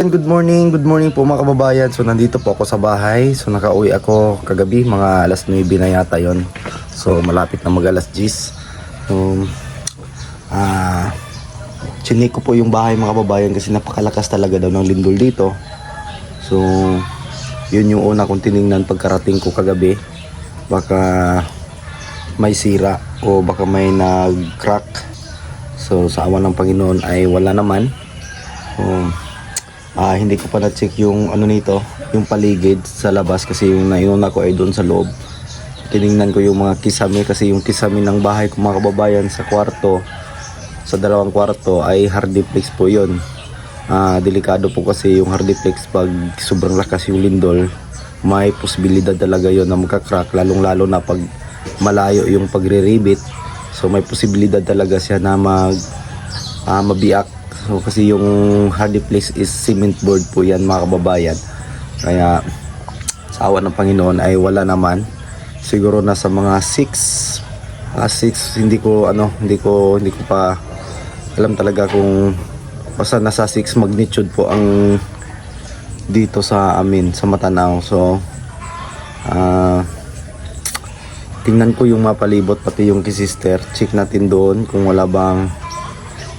Good morning po mga kababayan. So nandito po ako sa bahay. So nakauwi ako kagabi, mga alas 9 na yata yon. So malapit na mag alas 10. So chinik ko po yung bahay mga kababayan kasi napakalakas talaga daw ng lindol dito. So yun yung una kong tiningnan pagkarating ko kagabi. Baka may sira o baka may nag-crack. So sa awan ng Panginoon ay wala naman. So hindi ko pa na-check yung ano nito, yung paligid sa labas kasi yung nainuna ko ay doon sa loob. Tiningnan ko yung mga kisame kasi yung kisame ng bahay ko mga kababayan sa kwarto, sa dalawang kwarto ay hardiplex po yun. Delikado po kasi yung hardiplex pag sobrang lakas yung lindol, may posibilidad talaga yon na magka-crack, lalong lalo na pag malayo yung pagre-rebit. So may posibilidad talaga siya na mabiyak. So kasi yung hardiplex is cement board po yan mga kababayan. Kaya sa awa ng Panginoon ay wala naman. Siguro nasa mga 6 hindi ko pa alam talaga kung basta nasa 6 magnitude po ang dito sa amin sa Matanao. So tingnan ko yung mapalibot pati yung kisister. Check natin doon kung wala bang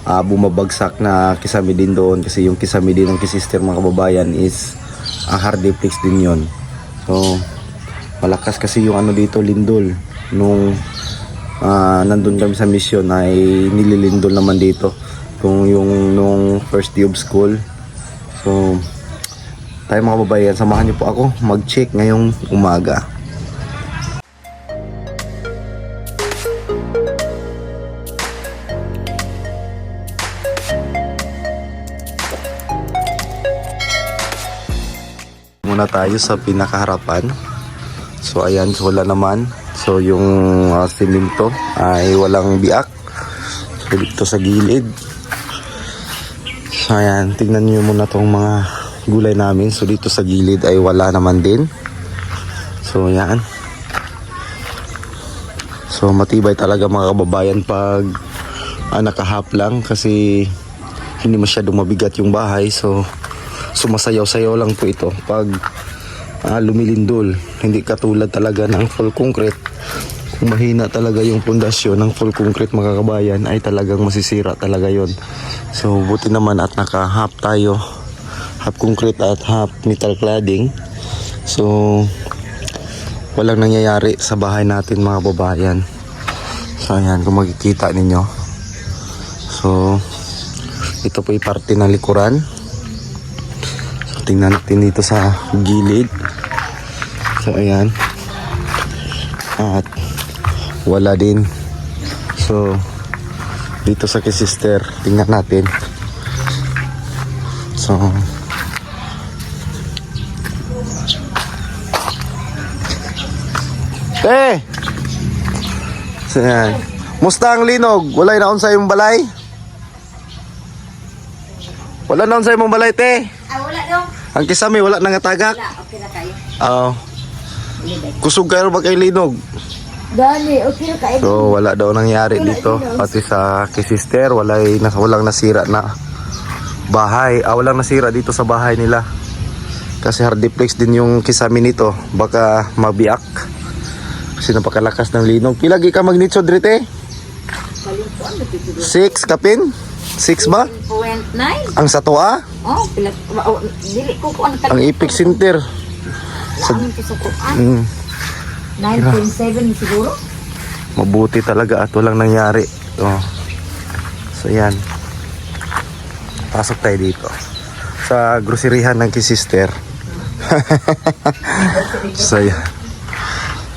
bumabagsak na kisame din doon kasi yung kisame din ng kisister mga kababayan is hardiplex din yon. So malakas kasi yung ano dito lindol nung nandun kami sa mission ay nililindol naman dito kung yung nung first day of school. So tayo mga kababayan, samahan niyo po ako mag-check ngayong umaga. Muna tayo sa pinakaharapan. So ayan, so wala naman. So yung simento ay walang biak. So dito sa gilid. So ayan, tignan niyo muna tong mga gulay namin. So dito sa gilid ay wala naman din. So ayan. So matibay talaga mga kababayan pag nakahap lang kasi hindi masyadong mabigat yung bahay. So sumasayaw-sayaw lang po ito pag lumilindol. Hindi katulad talaga ng full concrete. Kung mahina talaga yung pundasyon ng full concrete mga kabayan ay talagang masisira talaga yon. So buti naman at naka-half tayo, half concrete at half metal cladding. So walang nangyayari sa bahay natin mga kababayan. So ayan, kung makikita ninyo. So ito po yung parte ng likuran. Tingnan natin dito sa gilid. So ayan. At wala din. So dito sa kisister, tingnan natin. So so ayan. Musta ang linog? Walay naon sa imong balay? Wala naon sa imong balay, te? Wala daw. Ang kisame wala nang tagak. Wala, okay na kayo. Oo. Kusog kayo ba kay linog? Dali, okay na kayo. So wala daw nangyari dito. Pati sa kisister walang nasira na bahay. Walang nasira dito sa bahay nila. Kasi hardiplex din yung kisame nito. Baka mabiak. Kasi napakalakas ng linog. Pilagi ka magnitsod rite? 6 kapin? 6 ba? 0.9. Ang satua? Oh, dili ko kuan Ang Epic Center. Sa kuan. 9.7 siguro. Mabuti talaga at walang nangyari. So yan. Pasok tayo dito sa groceryhan ng kisister. So yan.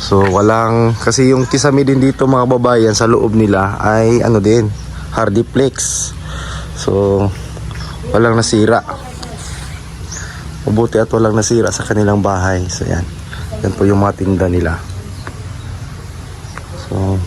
So walang, kasi yung kisame din dito mga babayan sa loob nila ay ano din, hardiplex. So walang nasira. Mabuti at walang nasira sa kanilang bahay. So yan. Yan po yung mga tinda nila. So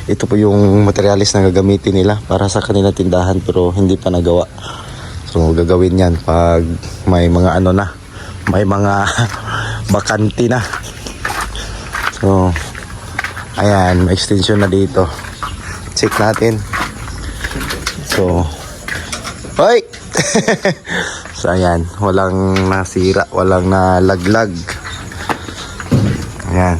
ito po yung materialis na gagamitin nila para sa kanilang tindahan pero hindi pa nagawa. So gagawin yan pag may mga ano na, may mga bakante na. So ayan, may extension na dito. Check natin. So hoy! So ayan, walang nasira, walang nalaglag. Ayan.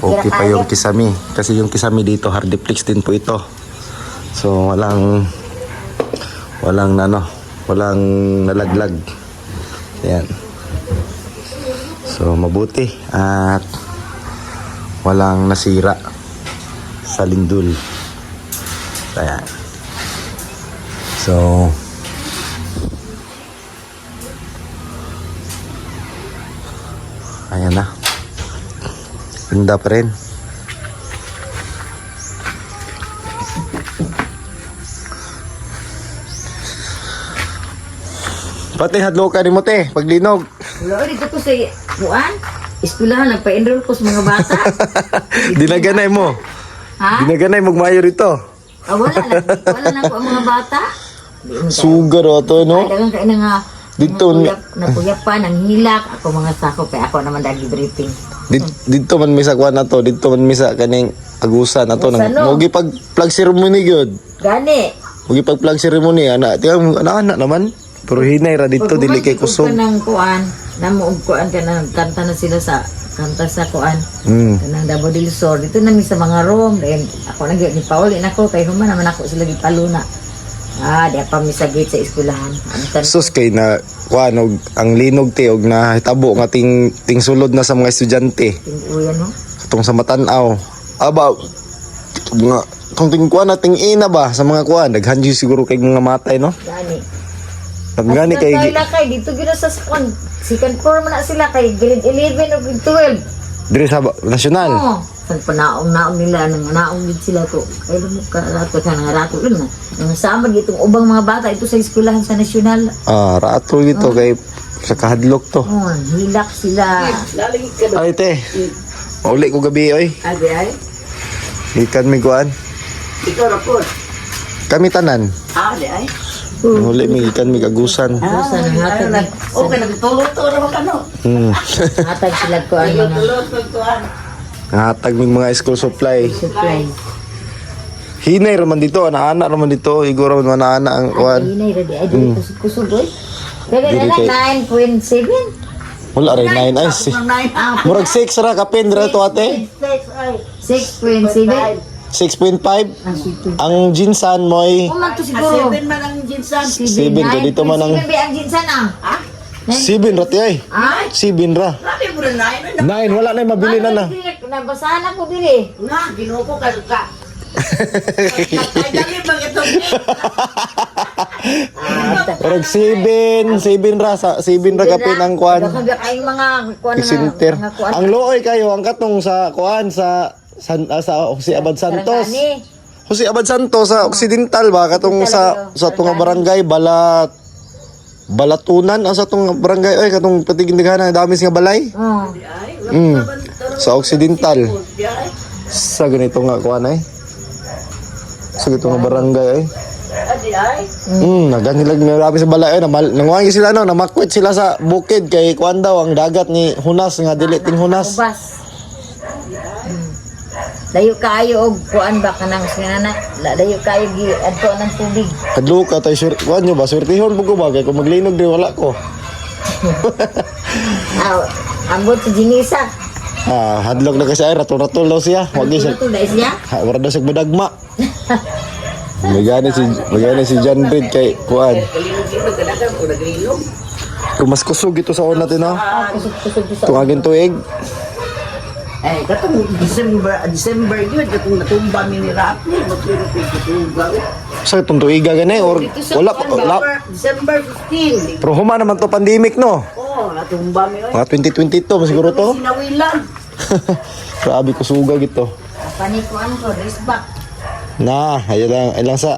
Okay pa yung kisame. Kasi yung kisame dito, hardiplex din po ito. So walang nalaglag. Ayan. So mabuti at walang nasira sa lindol. Ayan. So ayan na. Ganda pa rin. Pati hadlo ka ni mo te, paglinog. Wala, dito ko sa buwan. Eskwelahan, nagpa-enroll ko sa mga bata. Dinaganay mo. Ha? Dinaganay magmayo rito. Wala na ko ang mga bata. Sugar o to, no? Dagang kain na nga. Dito, Napuyap pa, nang hilak. Ako mga sako, kaya ako naman dagi briefing. dito man may sakwan na to, dito man may sa kaning agusa na to. Agusa, no? Mugi pag plug ceremony gyud. Gani. Mugi pag plug ceremony, tiyang anak naman. Pero hinay ra dito, dili kay kusog. Pag ng kuan, namuog kuan ka na, kanta na sila sa kanta sa kuan. Kanang Davao del Sur. Dito namin sa mga room. Dahil ako nag ni Pauli na ko, kay human naman ako sila gipaluna. Di pa mi sa gate sa eskwelahan. Sus kay na kuan og ang linog te og na hitabo nga ting sulod na sa mga estudyante. Tinguyan, no? Katong sa Matanaw. Aba mga tong ting kuan na ting ina ba sa mga kuan daghan gyud siguro kay mga matay no. Gani. Naggani kay kay dito gina sa kuan. Second floor man na sila kay grade 11 o grade 12. dire sa nasyonal. Oo. San panaong-naong nila, nang naong din sila ko. Kaya mo ka rato ka nang rato lang na. Nang sama ditong ubang mga bata ito sa eskwelahan sa nasyonal. Rato dito kay sa kahadlok to. Hilak sila. Ay te. Mauli ko gabi oy. Abi ay. Ikan mi kuan. Ikaw na po. Kami tanan. Abi ay. Mauli mi ikan mi kagusan. Sa nangatag. Okay, nagtulog-tulog ka, no? Hatag sila ko ang mga Hatag mi mga school supply. supply. Hinay raman dito, anak-anak raman dito. Iguro man anak ang kuan. Hinay ready. Ay, dili kusog oy. Pero Dili kay- na 9.7. Wala rin 9 ay. Murag 6 ra kapin dira to ate. 6.7. 6.5. Ang sito. Ang jinsan mo ay Kuman to siguro. 7 man ang ginsan. 7 ka dito man ang 7 ang ginsan ang. 7 ra ti ay. Ay. 7 ra. Sabi mo rin na, 9 wala na yung mabili na na. Nabasahan ako diri. na, ginuko ka ka. Ay, dali bang ito? Murag 7 ra sa 7 ra kapin ang kuan. Daghang kay mga kuan Center. mga kuan. Ang looy kayo ang katong sa kuan sa Jose Abad Santos. Sarangani. Jose Abad Santos sa Occidental ba katong sa tunga barangay Balatunan ang sa tunga barangay oy katong patigindaganan dami nga balay. Oh. Sa Occidental. Sa ganito nga kuan ay. Sa ganito nga barangay ay. Adi ay. Naganilag na rabi sa balay ay nanguwangi sila no, namakwit sila sa bukid kay kuan daw ang dagat ni Hunas nga dili ting Hunas. Ubas. Dayo kayo og kuan ba kanang sinana? Dayo kayo gi adto ng tubig. Kadlo ka tay sure kuan nyo ba surtihon pug ko ba kay kung maglinog di wala ko. Ambot si Jinisa. Hadlok na kasi ay ratul-ratul daw siya. Wag siya. Ito dahil siya. Wala daw siya badagma. Magani si John Reed kay kuan. Kalinog-linog ka na ka, kung naglinog. Kung mas kusog ito sa una natin no. Kusog-kusog. Tungagin tuig. Eh, katong December yun, katong natumba mi ni Rapi, maglilog ko katuga. Sa itong tuiga gani or wala December 15. pero huma naman to pandemic no. Oh, natumba mi. Mga 2022 siguro to. Sinawilan. Grabe kusuga gito. Panikuan ko, race back. Ayun lang sa.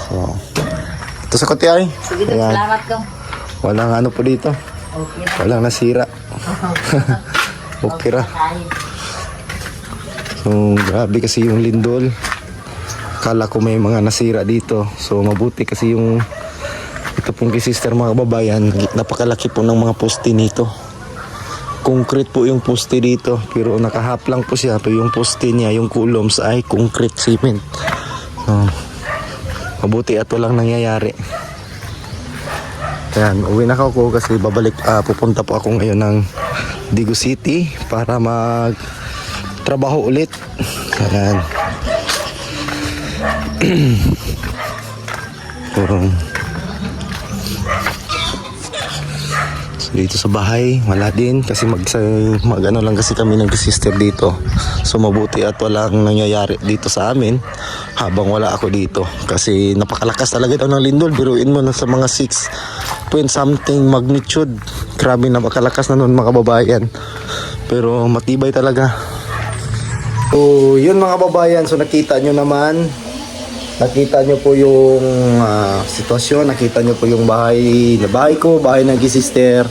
So, ito sa kote ay. Sige, Ayan. salamat ko. Walang ano po dito. Okay. Walang nasira. Okay ra. Tayo. So, grabe kasi yung lindol. Kala ko may mga nasira dito. So, mabuti kasi yung ito pong kay sister mga kababayan. Napakalaki po ng mga poste nito. Concrete po yung poste dito. Pero nakahaplang po siya. Pero yung poste niya, yung columns ay concrete cement. So, Mabuti at walang nangyayari. Yan, uwi na ako kasi pupunta po ako ngayon ng Digo City para mag trabaho ulit. Yan. So, dito sa bahay wala din kasi mag-ano lang kasi kami ng sister dito. So mabuti at walang nangyayari dito sa amin habang wala ako dito kasi napakalakas talaga daw ng lindol. Biruin mo na sa mga 6 point something magnitude. Grabe, napakalakas na nun mga kababayan, pero matibay talaga. So yun mga kababayan, so nakita nyo po yung sitwasyon, nakita nyo po yung bahay ko, bahay ng sister.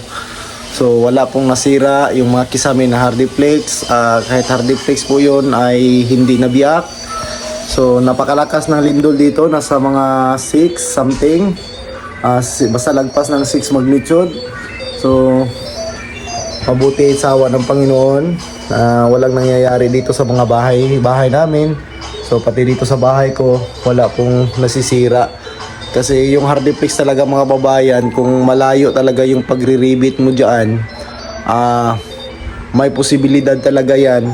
So wala pong nasira, yung mga kisame na hardiplex, kahit hardiplex po yun ay hindi nabiyak. So napakalakas ng lindol dito, nasa mga 6 something, basta lagpas ng 6 magnitude. So mabuti sa awa ng Panginoon, walang nangyayari dito sa mga bahay namin. So pati dito sa bahay ko wala pong nasisira. Kasi yung hardiplex talaga mga babayan, kung malayo talaga yung pagre-rivet mo dyan, may posibilidad talaga yan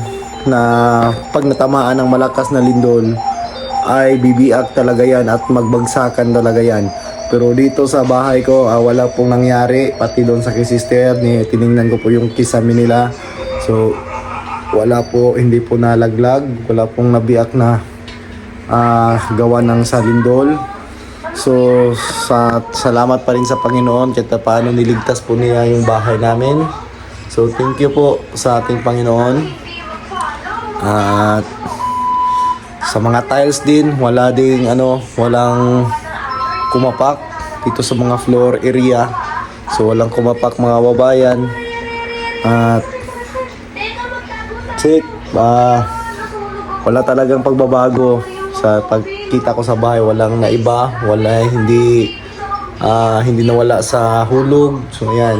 na pag natamaan ng malakas na lindol ay bibiak talaga yan at magbagsakan talaga yan. Pero dito sa bahay ko wala pong nangyari, pati doon sa sister, tiningnan ko po yung kisame nila. So wala po, hindi po nalaglag, wala pong nabiak na gawa ng sa lindol. So salamat pa rin sa Panginoon kahit paano niligtas po niya yung bahay namin. So thank you po sa ating Panginoon. At sa mga tiles din, walang kumapak dito sa mga floor area. So walang kumapak mga babayan. At wala talagang pagbabago sa pagkita ko sa bahay. Walang naiba, hindi nawala sa hulog. So ayan,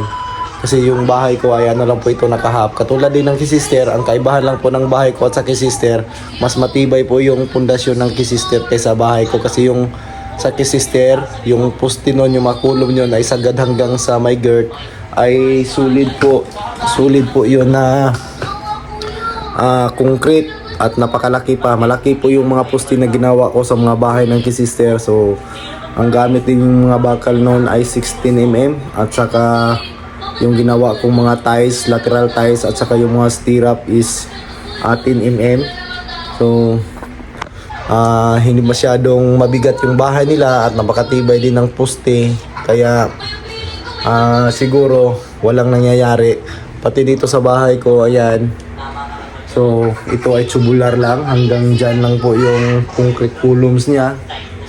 kasi yung bahay ko ay lang po ito, nakahap. Katulad din ng kisister, ang kaibahan lang po ng bahay ko at sa kisister, mas matibay po yung pundasyon ng kisister kaysa bahay ko. Kasi yung sa kisister, yung poste nun, yung makulom nyon ay sagad hanggang sa may girt, ay solid po yun na concrete at napakalaki pa. Malaki po yung mga poste na ginawa ko sa mga bahay ng kisister. So ang gamit din yung mga bakal noon ay 16mm at saka yung ginawa kong mga ties, lateral ties at saka yung mga stirrup is 10mm. So hindi masyadong mabigat yung bahay nila at napakatibay din ng poste, kaya siguro walang nangyayari. Pati dito sa bahay ko, ayan. So ito ay tubular lang, hanggang dyan lang po yung concrete columns niya.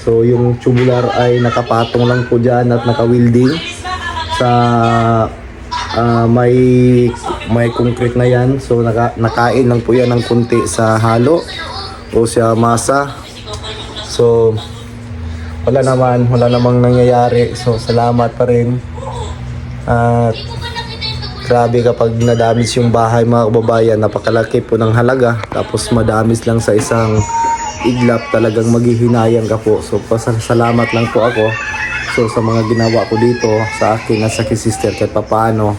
So yung tubular ay nakapatong lang po dyan at naka-welding sa may concrete na yan. So nakain lang po yan ng kunti sa halo o sa masa. So wala namang nangyayari. So salamat pa rin. At grabe kapag nadamis yung bahay mga kababayan, napakalaki po ng halaga, tapos madamis lang sa isang iglap, talagang maghihinayang ka po. So salamat lang po ako sa mga ginawa ko dito sa akin at sa kisister, kahit papaano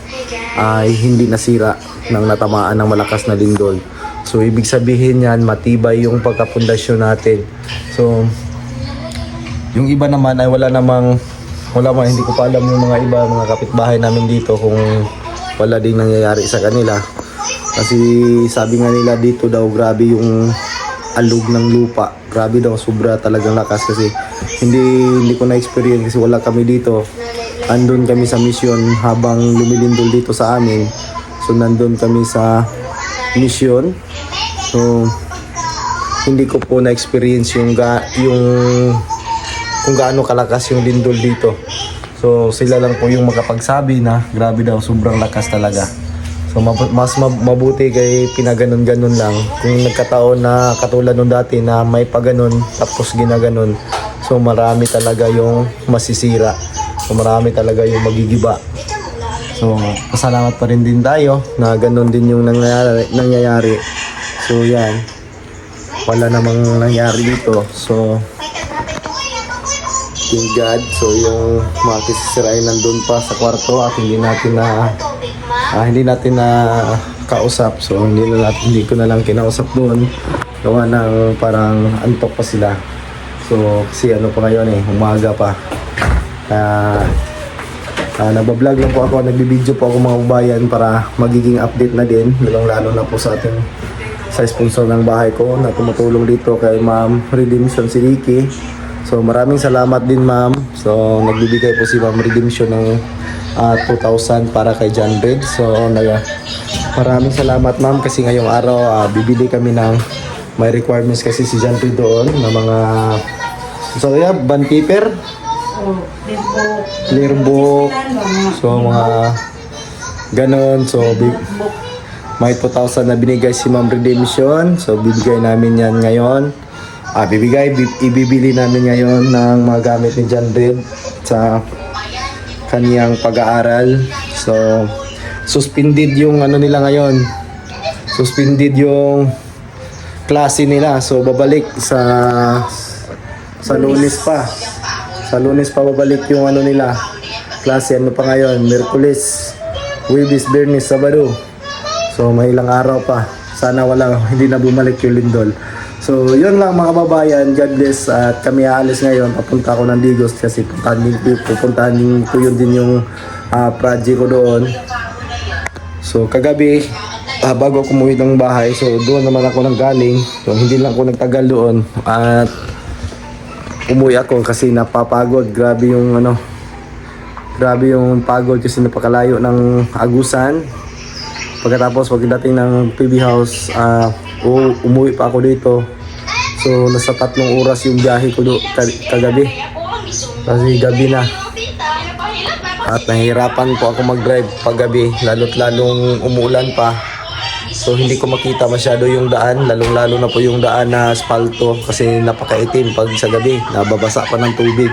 ay hindi nasira ng natamaan ng malakas na lindol. So ibig sabihin yan, matibay yung pagkapundasyon natin. So yung iba naman ay wala man, hindi ko pa alam yung mga kapitbahay namin dito kung wala din nangyayari sa kanila. Kasi sabi nga nila dito daw, grabe yung alog ng lupa. Grabe daw, sobra talagang lakas. Kasi hindi ko na-experience kasi wala kami dito. Andun kami sa mission habang lumilindol dito sa amin. So nandun kami sa mission. So hindi ko po na-experience yung kung gaano kalakas yung lindol dito. So sila lang po yung makapagsabi na grabe daw, sobrang lakas talaga. So mas mabuti kay pinaganon-ganon lang. Kung nagkataon na katulad nung dati na may paganon tapos ginaganon, so marami talaga yung masisira. So marami talaga yung magigiba. So pasalamat pa rin din tayo na ganon din yung nangyayari. So yan, wala namang nangyari dito. So thank God. So yung mga kisisira ay nandun pa sa kwarto at hindi natin na kausap. So hindi ko na lang kinausap doon. Gawa ng parang antok pa sila. So kasi ano pa ngayon umaga pa. Nagbablog lang po ako, nagbibideo po ako mga kababayan para magiging update na din, lalo na po sa ating sa sponsor ng bahay ko na tumutulong dito kay Ma'am Redemption si Ricky. So maraming salamat din ma'am. So nagbibigay po si Ma'am Redemption ng 2,000 para kay John Red. So maraming salamat ma'am kasi ngayong araw bibili kami ng may requirements kasi si John Red doon na mga bond paper, clear book, so mga ganon. So may 2,000 na binigay si Ma'am Redemption. So bibigay namin yan ngayon. Ibibili namin ngayon ng mga gamit ni John Red sa kaniyang pag-aaral. So suspended yung ano nila ngayon. Suspended yung klase nila. So babalik sa Lunes pa. Sa Lunes pa babalik yung ano nila. Klase ano pa ngayon? Miyerkules, Huwebes, Biyernes, Sabado. So may ilang araw pa. Sana hindi na bumalik yung lindol. So yun lang mga kababayan. God bless. At kami aalis ngayon. Papunta ako ng Digos kasi pupuntahan ko yun din yung project ko doon. So kagabi bago ako umuwi ng bahay, so doon naman ako nang galing. So hindi lang ako nagtagal doon. At umuwi ako kasi napapagod. Grabe yung pagod kasi napakalayo ng Agusan. Pagkatapos pagdating ng PB House, umuwi pa ako dito. So nasa 3 oras yung biyahe ko kagabi. Kasi gabi na. At nahihirapan po ako mag-drive paggabi, lalong umuulan pa. So hindi ko makita masyado yung daan, lalong-lalo na po yung daan na asfalto kasi napakaitim pag sa gabi, nababasa pa ng tubig.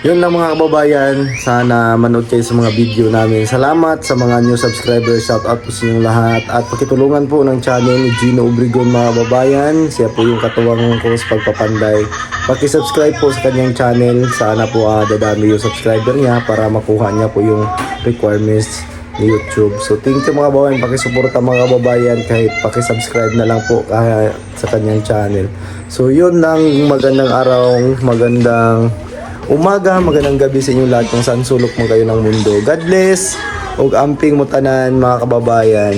Yun lang mga kababayan, sana manood kayo sa mga video namin. Salamat sa mga new subscribers, shout out po sa inyong lahat. At pakitulungan po ng channel ni Gino Obregon mga kababayan. Siya po yung katuwang ko sa pagpapanday. Pakisubscribe po sa kanyang channel. Sana po dadami yung subscriber niya para makuha niya po yung requirements ni YouTube. So thank you mga kababayan, pakisuporta mga kababayan kahit pakisubscribe na lang po sa kanyang channel. So yun lang, magandang araw, magandang umaga, magandang gabi sa inyong lahat kung saan sulok mo kayo ng mundo. God bless ug amping mo tanan mga kababayan.